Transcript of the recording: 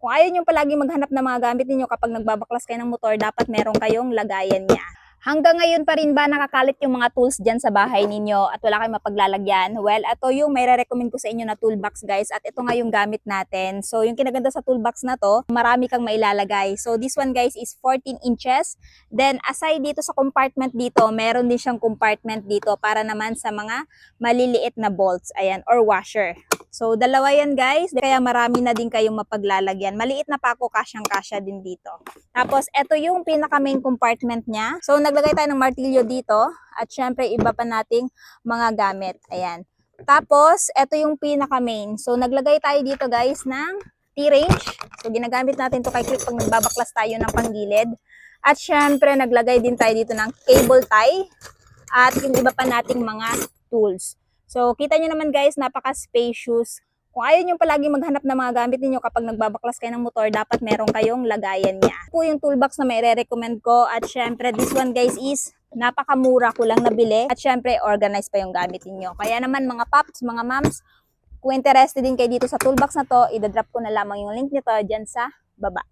Kung ayaw nyo palagi maghanap ng mga gamit ninyo kapag nagbabaklas kayo ng motor, dapat meron kayong lagayan niya. Hanggang ngayon pa rin ba nakakalit yung mga tools dyan sa bahay ninyo at wala kayong mapaglalagyan? Well, ito yung may re-recommend ko sa inyo na toolbox guys at ito nga yung gamit natin. So yung kinaganda sa toolbox na to, marami kang mailalagay. So this one guys is 14 inches. Then aside dito sa compartment dito, meron din siyang compartment dito para naman sa mga maliliit na bolts, ayan, or washer. So, dalawa yan guys, kaya marami na din kayong mapaglalagyan. Maliit na pa ako, kasyang-kasya din dito. Tapos, ito yung pinaka main compartment niya. So, naglagay tayo ng martilyo dito at syempre iba pa nating mga gamit. Ayan. Tapos, ito yung pinaka main. So, naglagay tayo dito guys ng T-wrench. So, ginagamit natin to kay Clip pag nagbabaklas tayo ng panggilid. At syempre, naglagay din tayo dito ng cable tie at yung iba pa nating mga tools. So, kita nyo naman guys, napaka-spacious. Kung ayaw nyo palagi maghanap ng mga gamit ninyo kapag nagbabaklas kayo ng motor, dapat meron kayong lagayan niya. Ito po yung toolbox na may re-recommend ko. At syempre, this one guys is napakamura ko lang nabili. At syempre, organized pa yung gamit ninyo. Kaya naman mga paps, mga moms, kung interested din kayo dito sa toolbox na to, idadrop ko na lamang yung link nito dyan sa baba.